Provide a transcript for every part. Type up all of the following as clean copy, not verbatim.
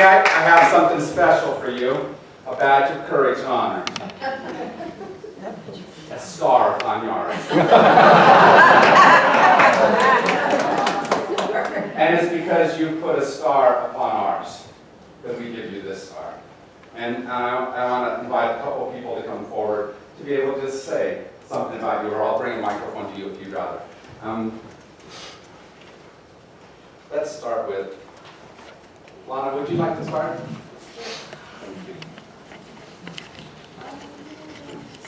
I have something special for you. A badge of courage and honor. A scar upon yours. And it's because you put a scar upon ours that we give you this scar. And I want to invite a couple of people to come forward to be able to just say something about you, or I'll bring a microphone to you if you'd rather. Let's start with Lana. Would you like to start?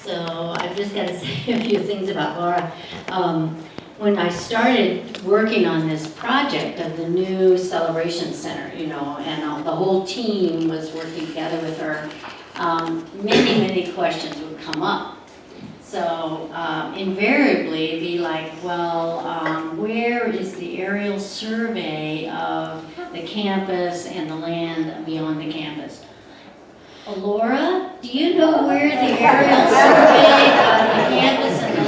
So I've just got to say a few things about Laura. When I started working on this project of the new celebration center, and the whole team was working together with her, many questions would come up. So invariably it'd be like, well, where is the aerial survey of the campus and the land beyond the campus? Laura, do you know where the aerial survey of the campus and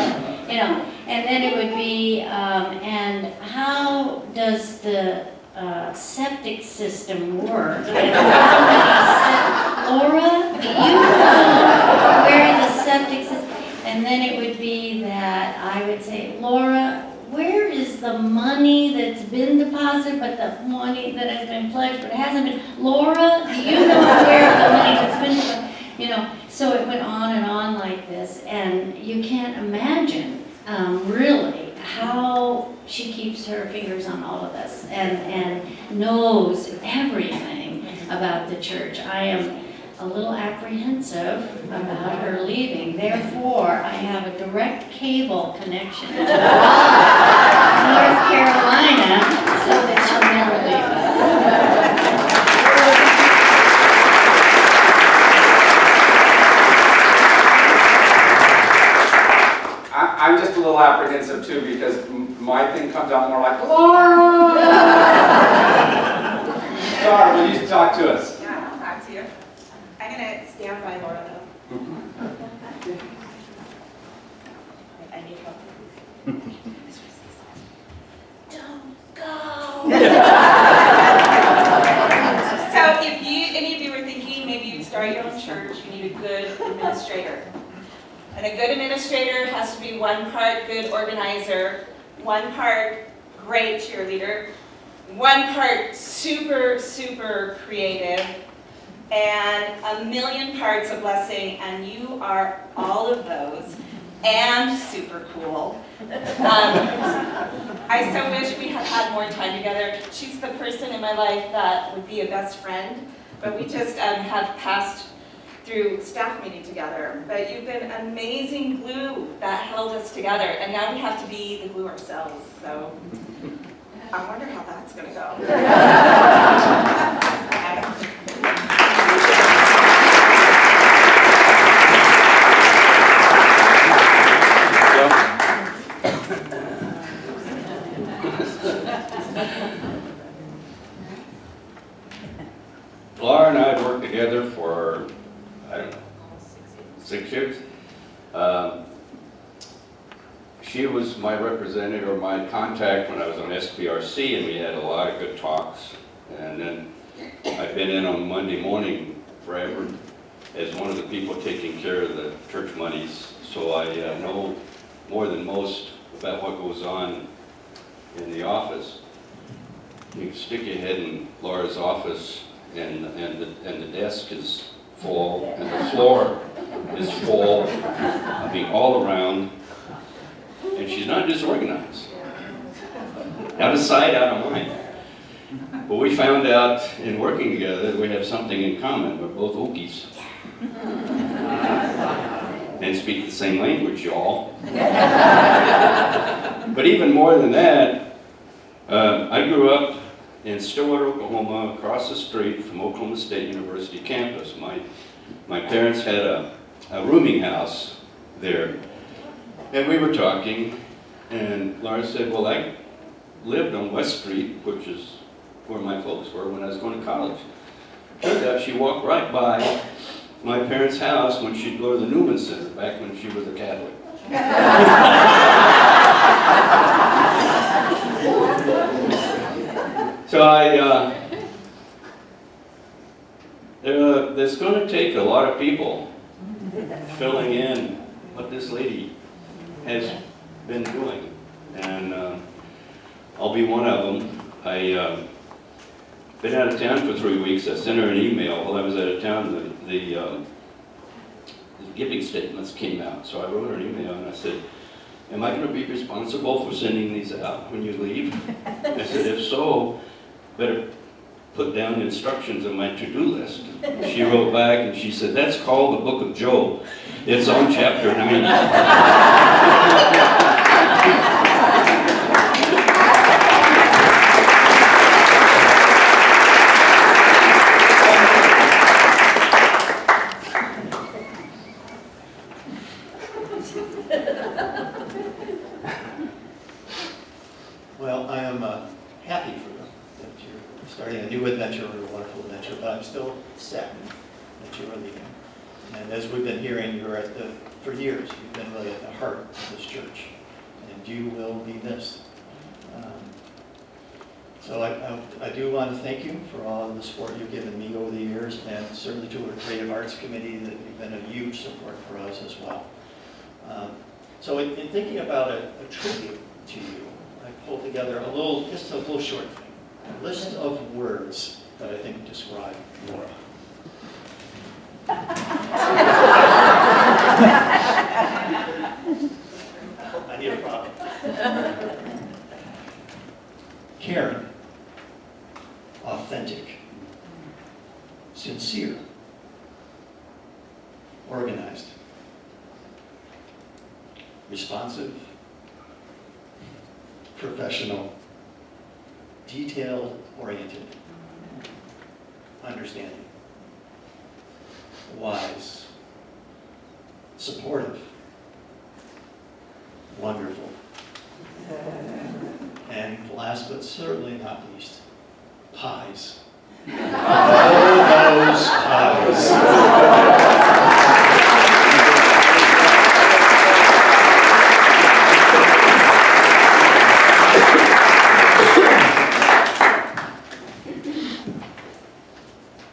and then it would be, and how does the septic system work? And Laura, do you know where the septic system? And then it would be that I would say, Laura, where is the money that's been deposited, but the money that has been pledged, but it hasn't been? Laura, do you know where the money that's been deposited? So it went on and on like this, and you can't imagine really how she keeps her fingers on all of this and knows everything about the church. I am a little apprehensive about her leaving. Therefore, I have a direct cable connection to North Carolina so that she'll never leave us. I'm just a little apprehensive too, because my thing comes out more like, Laura! Laura, will you talk to us? Yeah, I'll talk to you. I'm going to stand by Laura though. I need help. Don't go! So if any of you were thinking maybe you'd start your own church, you need a good administrator. And a good administrator has to be one part good organizer, one part great cheerleader, one part super creative, and a million parts of blessing, and you are all of those, and super cool. I so wish we had had more time together. She's the person in my life that would be a best friend, but we just have passed through staff meeting together. But you've been amazing glue that held us together, and now we have to be the glue ourselves, so I wonder how that's going to go. Laura and I have worked together for, I don't know, 6 years. She was my representative or my contact when I was on SPRC, and we had a lot of good talks. And then I've been in on Monday morning forever as one of the people taking care of the church monies. So I know more than most about what goes on in the office. You can stick your head in Laura's office, and the desk is full, and the floor is full, all around, and she's not disorganized. Out of sight, out of mind. But we found out in working together that we have something in common. We're both Okies. And speak the same language, y'all. But even more than that, I grew up in Stillwater, Oklahoma, across the street from Oklahoma State University campus. My parents had a rooming house there, and we were talking, and Laura said, well, I lived on West Street, which is where my folks were when I was going to college. Turned out she walked right by my parents' house when she'd go to the Newman Center, back when she was a Catholic. So a lot of people filling in what this lady has been doing. And I'll be one of them. I been out of town for 3 weeks. I sent her an email while I was out of town. The giving statements came out. So I wrote her an email and I said, am I going to be responsible for sending these out when you leave? I said, if so, better put down the instructions on my to-do list. She wrote back and she said, that's called the Book of Job. It's on chapter 9. Well, I am happy for you that you're starting a new adventure, a wonderful adventure, but I'm still sad that you are leaving. And as we've been hearing, you're for years, you've been really at the heart of this church, and you will be missed. So I do want to thank you for all the support you've given me over the years, and certainly to our Creative Arts Committee that you've been a huge support for us as well. So in thinking about a tribute to you, I pulled together just a little short thing, a list of words that I think describe Laura. I need a problem. Caring, authentic, sincere, organized, responsive, professional, detail-oriented, understanding, wise, supportive, wonderful, and last but certainly not least, pies. Oh, those pies.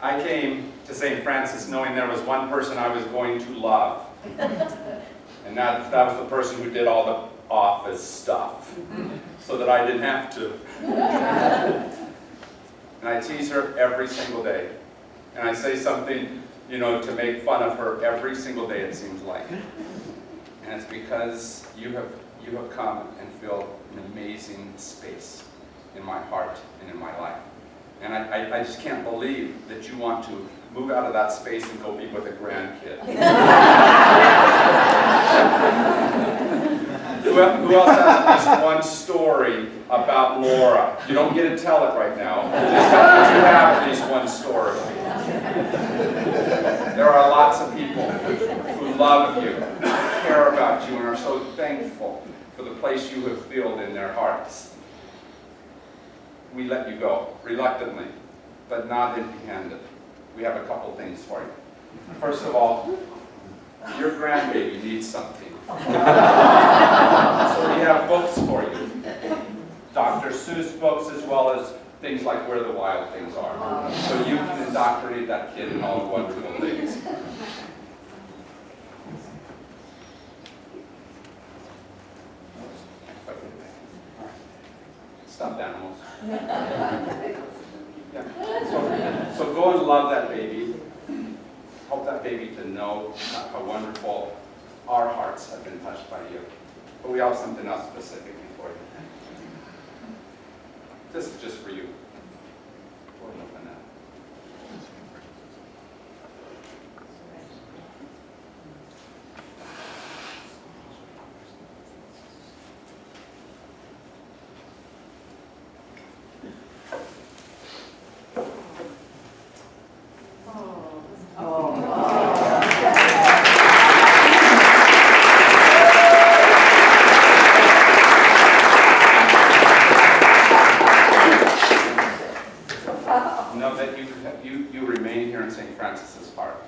I came to St. Francis knowing there was one person I was going to love. And that was the person who did all the office stuff, so that I didn't have to. And I tease her every single day. And I say something, to make fun of her every single day, it seems like. And it's because you have come and filled an amazing space in my heart and in my life. And I just can't believe that you want to move out of that space and go be with a grandkid. Who else has at least one story about Laura? You don't get to tell it right now. Just tell me if you have at least one story. There are lots of people who love you, care about you, and are so thankful for the place you have filled in their hearts. We let you go, reluctantly, but not empty-handed. We have a couple things for you. First of all, your grandbaby needs something. So we have books for you. Dr. Seuss books, as well as things like Where the Wild Things Are. So you can indoctrinate that kid in all the wonderful things. Stuffed animals. Yeah. So go and love that baby. Help that baby to know how wonderful our hearts have been touched by you. But we have something else specifically for you. This is just for you. Go ahead and open that. Know that you remain here in St. Francis's heart.